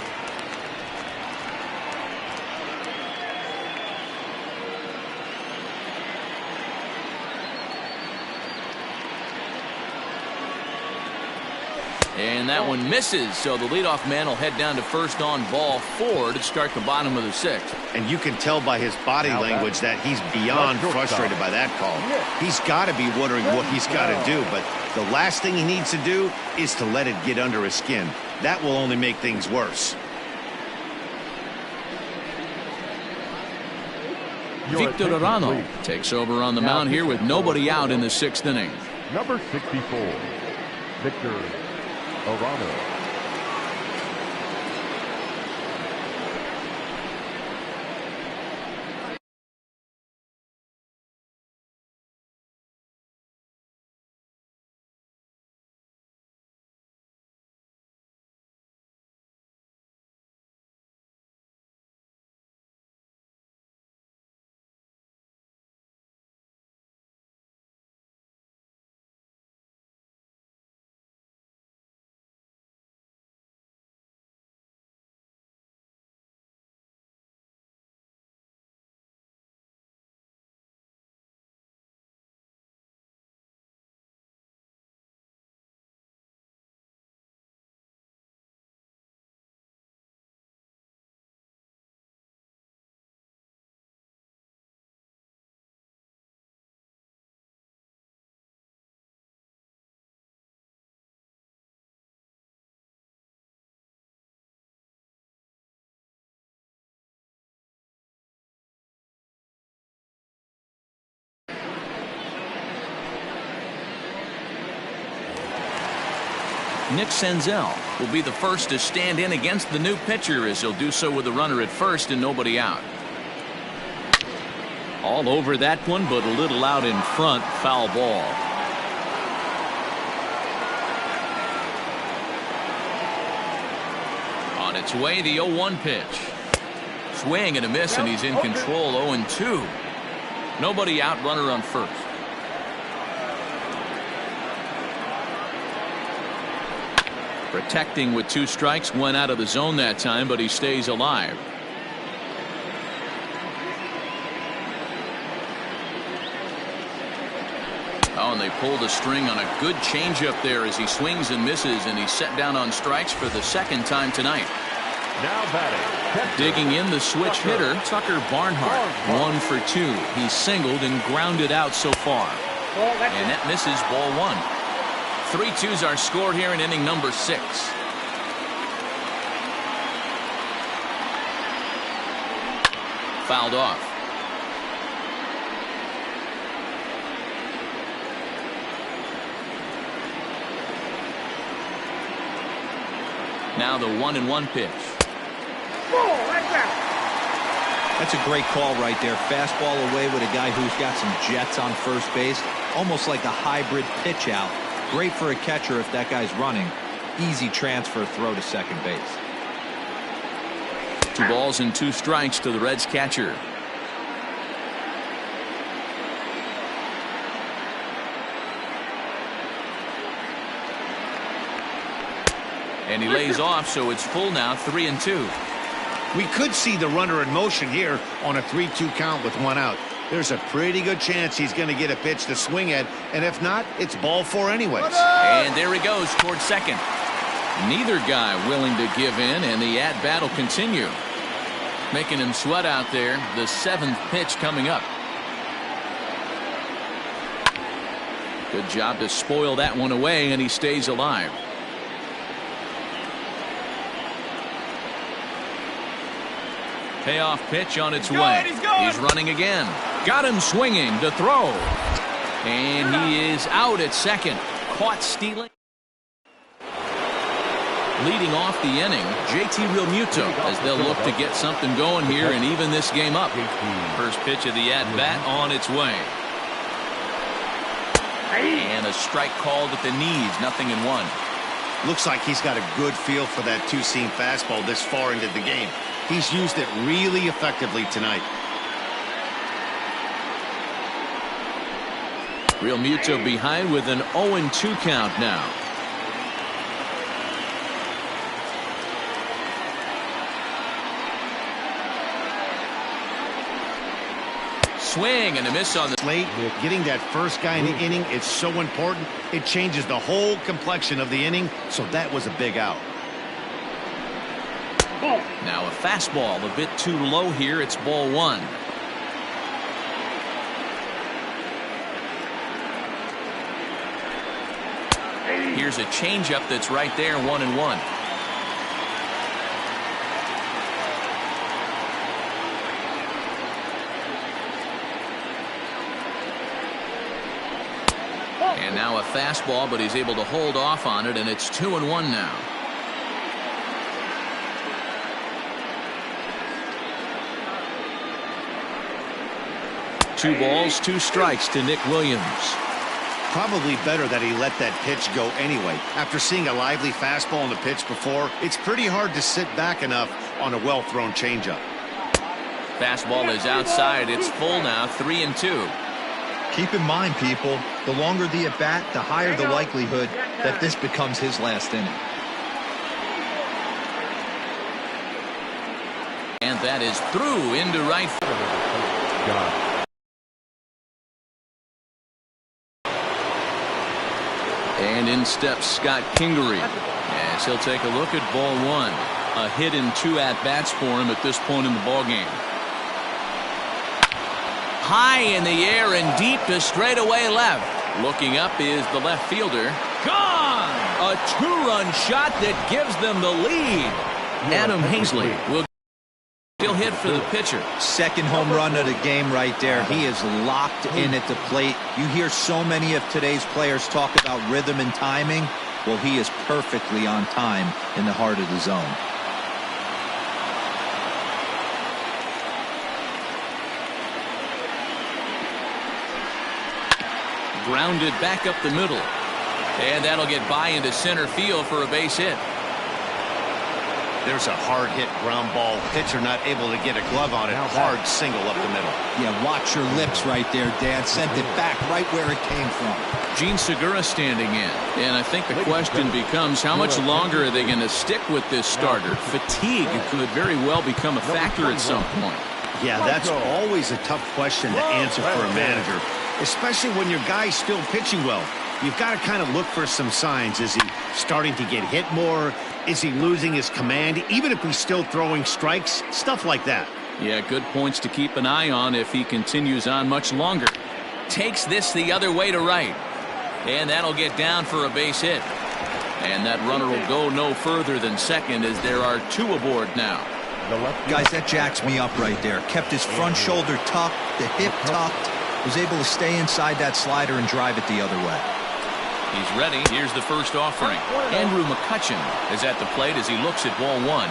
And that one misses, so the leadoff man will head down to first on ball 4 to start the bottom of the 6th. And you can tell by his body language that he's beyond frustrated by that call. He's got to be wondering what he's got to do, but the last thing he needs to do is to let it get under his skin. That will only make things worse. Victor Arano takes over on the mound here with nobody out in the 6th inning. Number 64. Victor Arano. Nick Senzel will be the first to stand in against the new pitcher, as he'll do so with a runner at first and nobody out. All over that one, but a little out in front. Foul ball. On its way, the 0-1 pitch. Swing and a miss, and he's in control. 0-2. Nobody out, runner on first. Protecting with 2 strikes, went out of the zone that time, but he stays alive. Oh, and they pulled a string on a good changeup there as he swings and misses, and he's set down on strikes for the second time tonight. Now batting. Digging in the switch hitter, Tucker Barnhart. 1 for 2. He's singled and grounded out so far. And that misses, ball 1. 3-2's our score here in inning number 6. Fouled off. Now the 1-1 pitch. That's a great call right there. Fastball away with a guy who's got some jets on first base. Almost like a hybrid pitch out. Great for a catcher if that guy's running. Easy transfer throw to second base. 2 balls and 2 strikes to the Reds catcher. And he lays off, so it's full now, 3-2. We could see the runner in motion here on a 3-2 count with 1 out. There's a pretty good chance he's going to get a pitch to swing at, and if not, it's ball 4 anyways. And there he goes towards second. Neither guy willing to give in, and the at-bat will continue. Making him sweat out there. The 7th pitch coming up. Good job to spoil that one away, and he stays alive. Payoff pitch on its way. He's running again. Got him swinging to throw. And he is out at second. Caught stealing. Leading off the inning, JT Realmuto, as they'll look to get something going here and even this game up. First pitch of the at-bat on its way. And a strike called at the knees, 0-1. Looks like he's got a good feel for that two-seam fastball this far into the game. He's used it really effectively tonight. Realmuto behind with an 0-2 count now. Swing and a miss on the late. Getting that first guy in the inning is so important. It changes the whole complexion of the inning, so that was a big out. Now a fastball a bit too low here. It's ball 1. Here's a changeup that's right there, 1-1. And now a fastball, but he's able to hold off on it, and it's 2-1 now. Two balls, 2 strikes to Nick Williams. Probably better that he let that pitch go anyway. After seeing a lively fastball on the pitch before, it's pretty hard to sit back enough on a well-thrown changeup. Fastball is outside. It's full now, 3-2. Keep in mind, people, the longer the at-bat, the higher the likelihood that this becomes his last inning. And that is through into right field. And in steps Scott Kingery as he'll take a look at ball 1. A hit in 2 at-bats for him at this point in the ballgame. High in the air and deep to straightaway left. Looking up is the left fielder. Gone! A 2-run shot that gives them the lead. Adam Hazley will still hit for the pitcher. Second home run of the game right there. He is locked in at the plate. You hear so many of today's players talk about rhythm and timing. Well, he is perfectly on time in the heart of the zone. Grounded back up the middle. And that'll get by into center field for a base hit. There's a hard hit ground ball. Pitcher not able to get a glove on it. Hard single up the middle. Yeah, watch your lips right there, Dan. Sent it back right where it came from. Gene Segura standing in. And I think the question becomes, how much longer are they going to stick with this starter? Fatigue could very well become a factor at some point. Yeah, that's always a tough question to answer for a manager. especially when your guy's still pitching well. You've got to kind of look for some signs. Is he starting to get hit more? Is he losing his command? Even if he's still throwing strikes, stuff like that. Yeah, good points to keep an eye on if he continues on much longer. Takes this the other way to right. And that'll get down for a base hit. And that runner will go no further than second as there are 2 aboard now. Guys, that jacks me up right there. Kept his front shoulder tucked, the hip tucked. Was able to stay inside that slider and drive it the other way. He's ready. Here's the first offering. Andrew McCutcheon is at the plate as he looks at ball 1.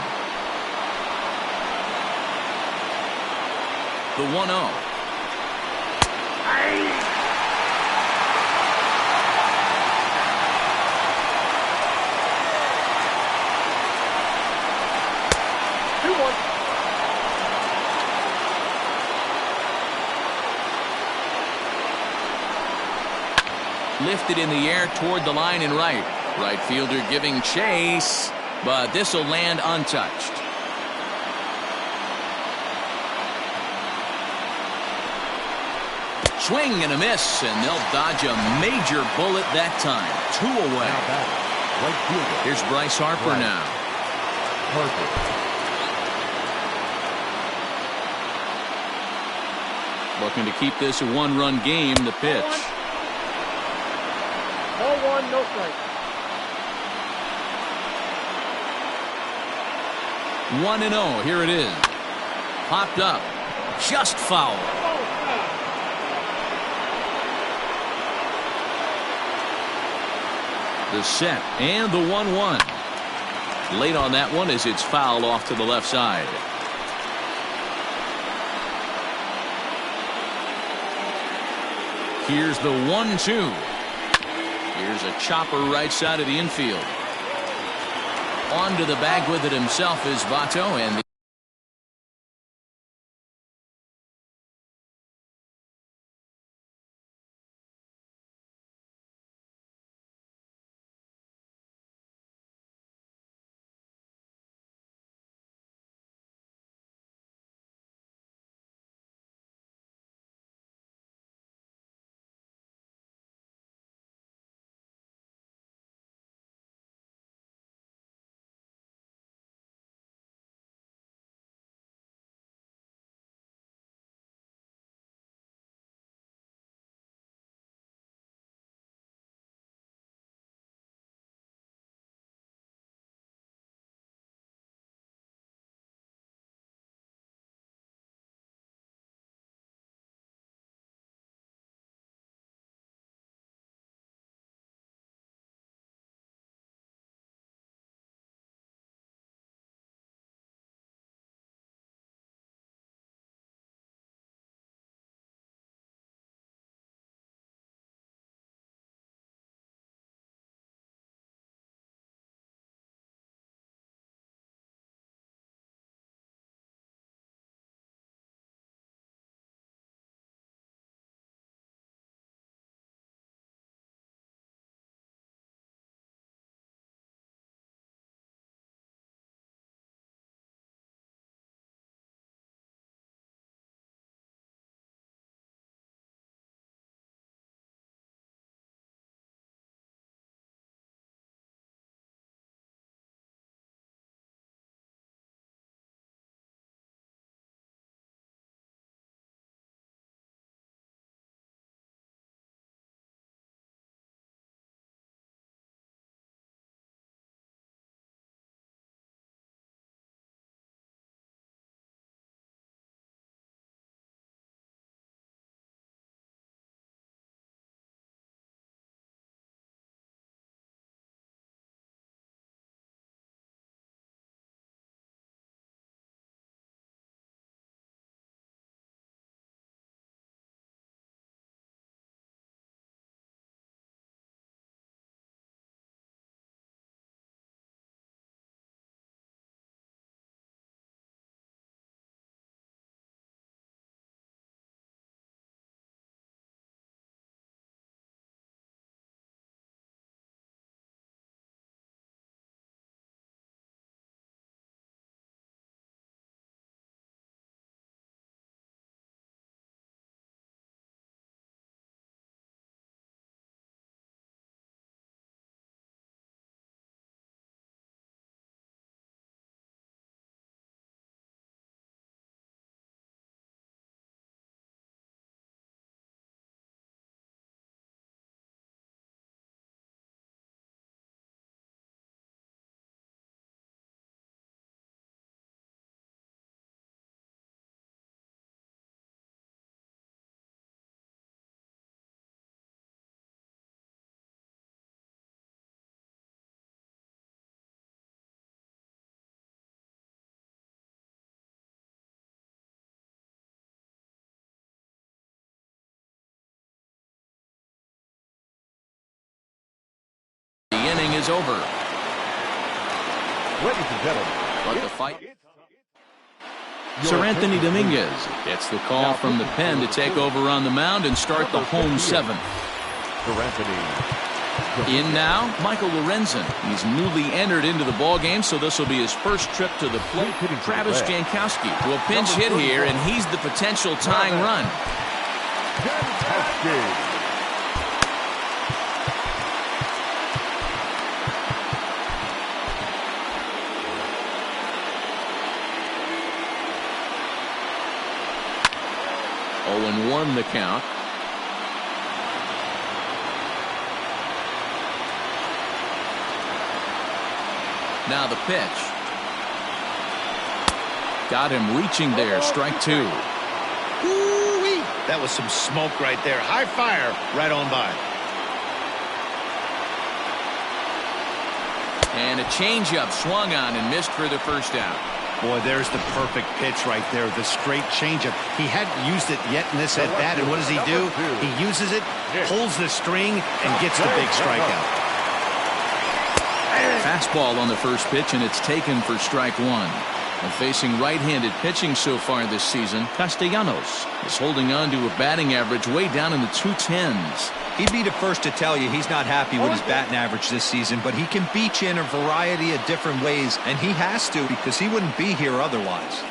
The 1-0. Lifted in the air toward the line and right. Right fielder giving chase, but this will land untouched. Swing and a miss, and they'll dodge a major bullet that time. 2 away. Here's Bryce Harper now. Looking to keep this a 1-run game. The pitch. Ball 1, no strike. 1-0. Here it is. Popped up. Just foul. The set and the 1-1. Late on that one as it's fouled off to the left side. Here's the 1-2. Here's a chopper right side of the infield. On to the bag with it himself is Votto, and is over. Ladies and gentlemen, But the fight. Sir Anthony Dominguez gets the call from the pen to take over on the mound and start the home seventh. Sir Anthony. In now, Michael Lorenzen. He's newly entered into the ballgame, so this will be his first trip to the plate. Travis Jankowski will pinch hit here, and he's the potential tying run. Jankowski. 0-1 the count. Now the pitch. Got him reaching there. Strike two. Woo-wee. That was some smoke right there. High fire right on by. And a changeup swung on and missed for the first out. Boy, there's the perfect pitch right there. The straight changeup. He hadn't used it yet in this at-bat, and what does he do? He uses it, pulls the string, and gets the big strikeout. Fastball on the first pitch, and it's taken for strike one. And facing right-handed pitching so far this season, Castellanos is holding on to a batting average way down in the 210s. He'd be the first to tell you he's not happy with his batting average this season, but he can beat you in a variety of different ways, and he has to because he wouldn't be here otherwise.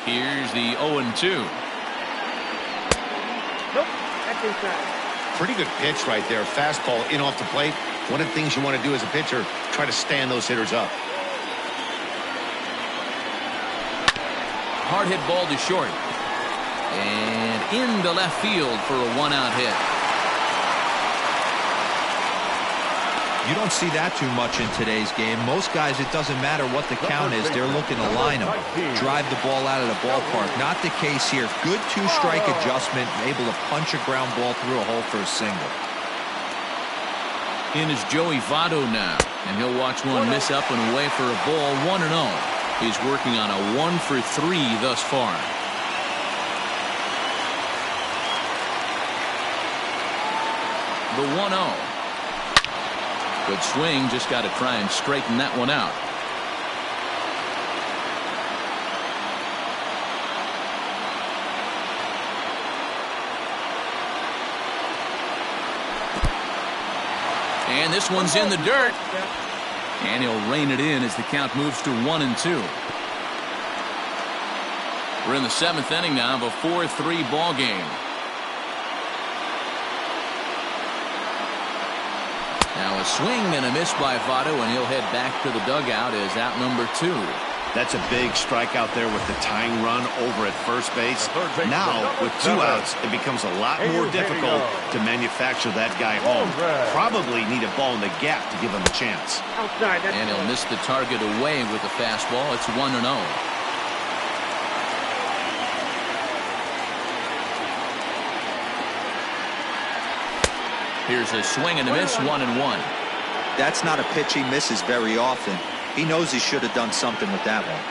Here's the 0-2. Nope, that's inside. Pretty good pitch right there. Fastball in off the plate. One of the things you want to do as a pitcher, try to stand those hitters up. Hard hit ball to short. And into left field for a one-out hit. You don't see that too much in today's game. Most guys, it doesn't matter what the count is. They're looking to line them, drive the ball out of the ballpark. Not the case here. Good two-strike adjustment, able to punch a ground ball through a hole for a single. In is Joey Votto now, and he'll watch one miss up and away for a ball. 1-0. He's working on a 1-for-3 thus far. The 1-0. Good swing, just got to try and straighten that one out. And this one's in the dirt. And he'll rein it in as the count moves to 1-2. We're in the seventh inning now of a 4-3 ball game. Now a swing and a miss by Votto, and he'll head back to the dugout as out number 2. That's a big strikeout there with the tying run over at first base. Now, with 2 outs, it becomes a lot more difficult to manufacture that guy home. Probably need a ball in the gap to give him a chance. Outside. And he'll miss the target away with the fastball. It's 1-0. Here's a swing and a miss, 1-1. That's not a pitch he misses very often. He knows he should have done something with that one.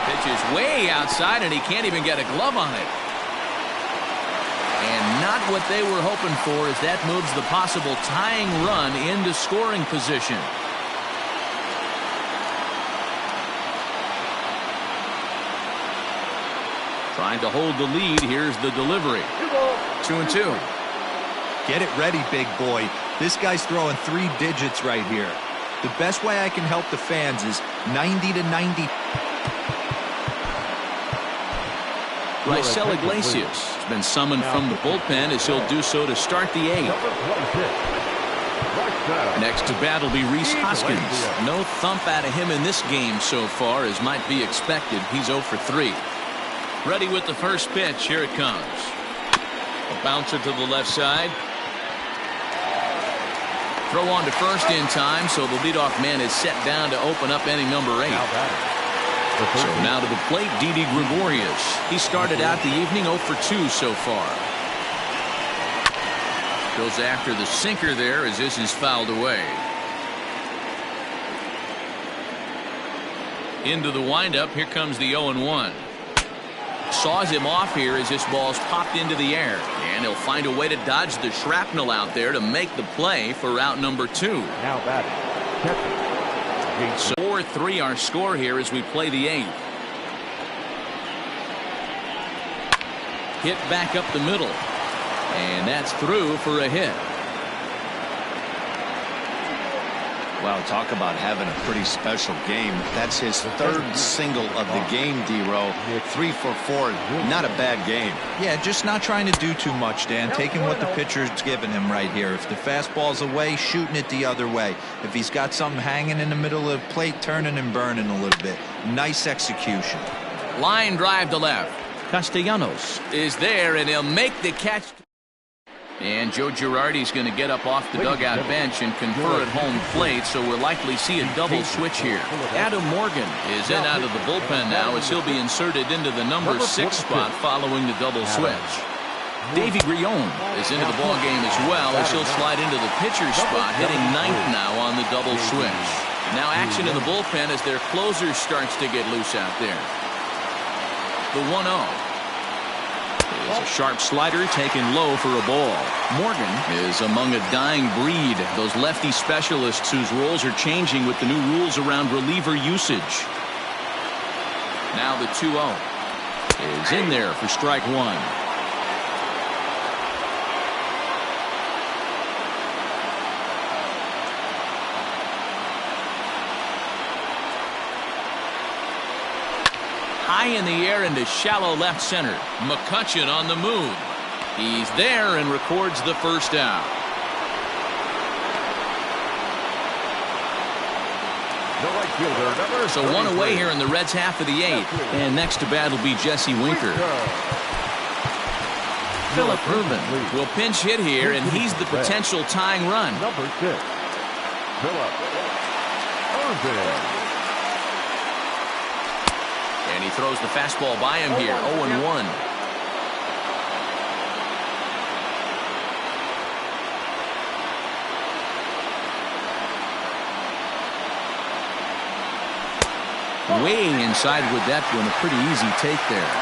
Pitch is way outside, and he can't even get a glove on it. And not what they were hoping for, as that moves the possible tying run into scoring position. Trying to hold the lead. Here's the delivery. 2-2. Get it ready, big boy. This guy's throwing 3 digits right here. The best way I can help the fans is 90-90. Raisel Iglesias has been summoned from the bullpen, as he'll do so to start the 8th. Next to bat will be Rhys Hoskins. No thump out of him in this game so far, as might be expected. He's 0 for 3. Ready with the first pitch. Here it comes. A bouncer to the left side. Throw on to first in time, so the leadoff man is set down to open up inning number 8. So now to the plate, Didi Gregorius. He started out the evening 0 for 2 so far. Goes after the sinker there as this is fouled away. Into the windup. Here comes the 0-1. saws him off here as this ball's popped into the air. And he'll find a way to dodge the shrapnel out there to make the play for out number 2. Now batting, catcher. So 4-3 our score here as we play the 8th. Hit back up the middle. And that's through for a hit. Wow, talk about having a pretty special game. That's his 3rd single of the game, D-Row. 3 for 4. Not a bad game. Yeah, just not trying to do too much, Dan. Taking what the pitcher's giving him right here. If the fastball's away, shooting it the other way. If he's got something hanging in the middle of the plate, turning and burning a little bit. Nice execution. Line drive to left. Castellanos is there, and he'll make the catch. And Joe Girardi's going to get up off the dugout bench and confer at home plate, so we'll likely see a double switch here. Adam Morgan is in out of the bullpen now as he'll be inserted into the number 6 spot following the double switch. Davey Grion is into the ballgame as well as he'll slide into the pitcher's spot, hitting 9th now on the double switch. Now action in the bullpen as their closer starts to get loose out there. The 1-0. Is a sharp slider taken low for a ball. Morgan is among a dying breed, those lefty specialists whose roles are changing with the new rules around reliever usage. Now the 2-0 is in there for strike 1. High in the air into shallow left center. McCutchen on the move. He's there and records the first out. The right fielder, number So 1 away here in the Reds' half of the 8th. And next to bat will be Jesse Winker. Philip Rubin will pinch hit here, and he's the potential tying run. Number 6, Philip Rubin. And he throws the fastball by him here. 0-1. Way inside with that one. A pretty easy take there.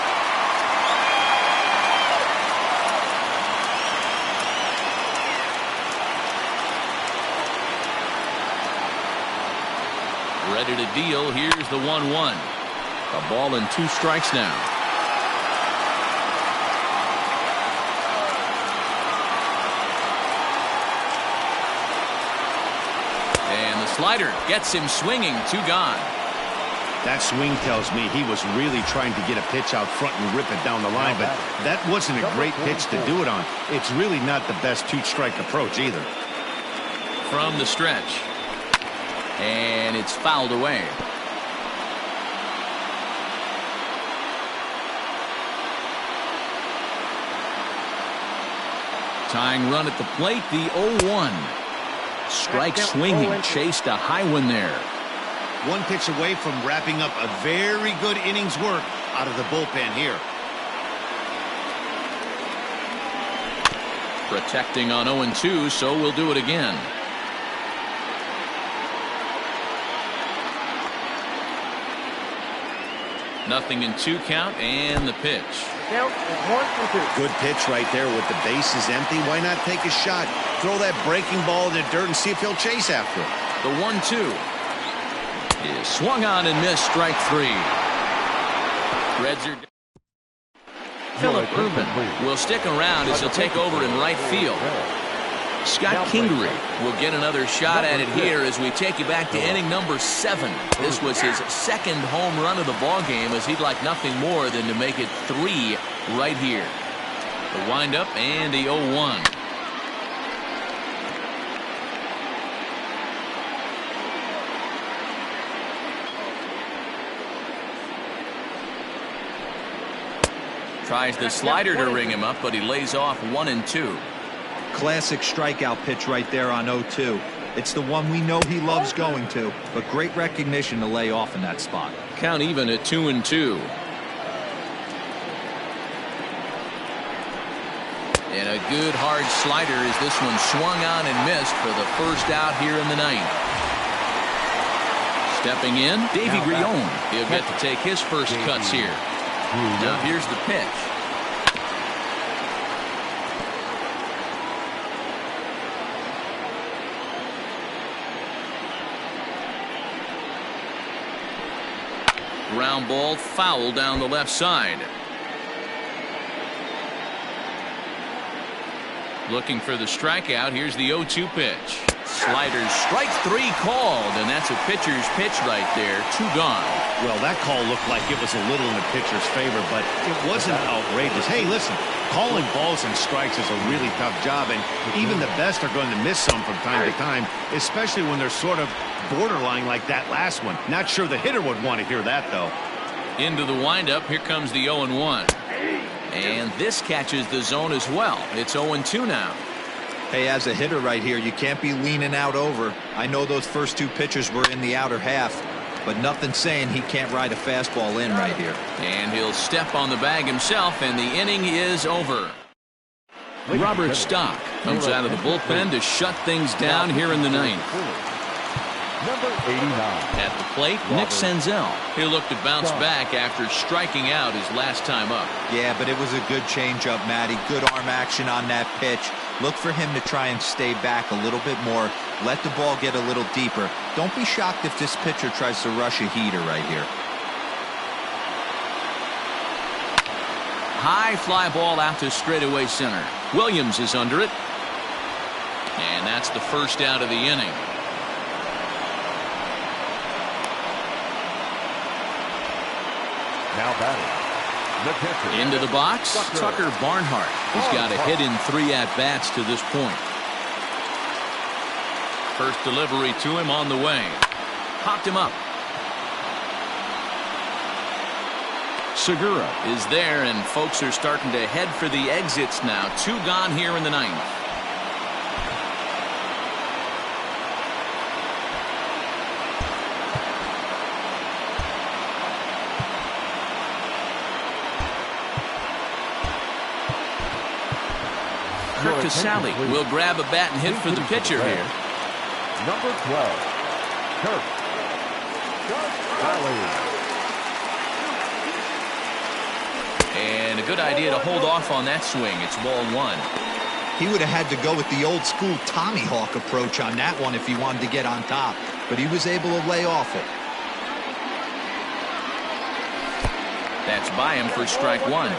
Ready to deal. Here's the 1-1. A ball and 2 strikes now. And the slider gets him swinging. 2 gone. That swing tells me he was really trying to get a pitch out front and rip it down the line, but that wasn't a great pitch to do it on. It's really not the best 2-strike approach either. From the stretch. And it's fouled away. Tying run at the plate, the 0-1. Strike swinging, chased a high one there. 1 pitch away from wrapping up a very good innings work out of the bullpen here. Protecting on 0-2, so we'll do it again. Nothing in 2 count, and the pitch. Count is 1-2. Good pitch right there with the bases empty. Why not take a shot? Throw that breaking ball in the dirt and see if he'll chase after it. The 1-2 is swung on and missed. Strike 3. Reds are. Philip Rubin will stick around as he'll take over in right field. Scott Kingery will get another shot at it here as we take you back to inning number 7. This was his 2nd home run of the ball game, as he'd like nothing more than to make it 3 right here. The windup and the 0-1. Tries the slider to ring him up, but he lays off 1-2. Classic strikeout pitch right there on 0-2. It's the one we know he loves going to, but great recognition to lay off in that spot. Count even at 2-2. And a good hard slider as this one swung on and missed for the first out here in the 9th. Stepping in, Davey Grion. He'll get to take his first cuts here. Now here's the pitch. Ground ball, foul down the left side. Looking for the strikeout. Here's the 0-2 pitch. Sliders, strike 3 called, and that's a pitcher's pitch right there. 2 gone. Well, that call looked like it was a little in the pitcher's favor, but it wasn't outrageous. Hey, listen, calling balls and strikes is a really tough job, and even the best are going to miss some from time to time, especially when they're sort of borderline like that last one. Not sure the hitter would want to hear that, though. Into the windup. Here comes the 0-1. And this catches the zone as well. It's 0-2 now. Hey, as a hitter right here, you can't be leaning out over. I know those first 2 pitches were in the outer half, but nothing saying he can't ride a fastball in right here. And he'll step on the bag himself, and the inning is over. Robert Stock comes out of the bullpen to shut things down here in the 9th. Number 89. At the plate, Nick Senzel. He'll look to bounce back after striking out his last time up. Yeah, but it was a good changeup, Matty. Good arm action on that pitch. Look for him to try and stay back a little bit more. Let the ball get a little deeper. Don't be shocked if this pitcher tries to rush a heater right here. High fly ball out to straightaway center. Williams is under it. And that's the first out of the inning. Now batting, the catcher. Into the box, Tucker Barnhart. He's got a hit in 3 at-bats to this point. First delivery to him on the way. Popped him up. Segura is there, and folks are starting to head for the exits now. 2 gone here in the 9th. Kurt Casale will grab a bat and hit for the pitcher here. Number 12, Kurt Casale. And a good idea to hold off on that swing. It's ball 1. He would have had to go with the old school Tommy Hawk approach on that one if he wanted to get on top, but he was able to lay off it. That's by him for strike 1.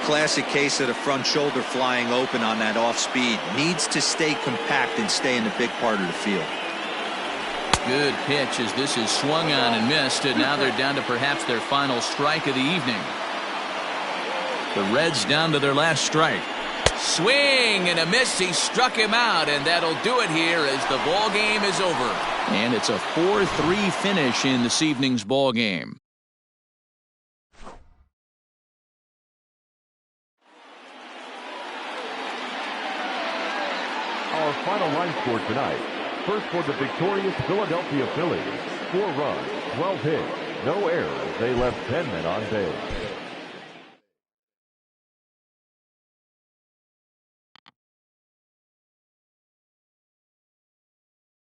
Classic case of the front shoulder flying open on that off speed. Needs to stay compact and stay in the big part of the field. Good pitch as this is swung on and missed, and now they're down to perhaps their final strike of the evening. The Reds down to their last strike. Swing and a miss. He struck him out, and that'll do it here as the ball game is over. And it's a 4-3 finish in this evening's ball game. Our final line score tonight. First for the victorious Philadelphia Phillies. 4 runs, 12 hits, no errors. They left 10 men on base.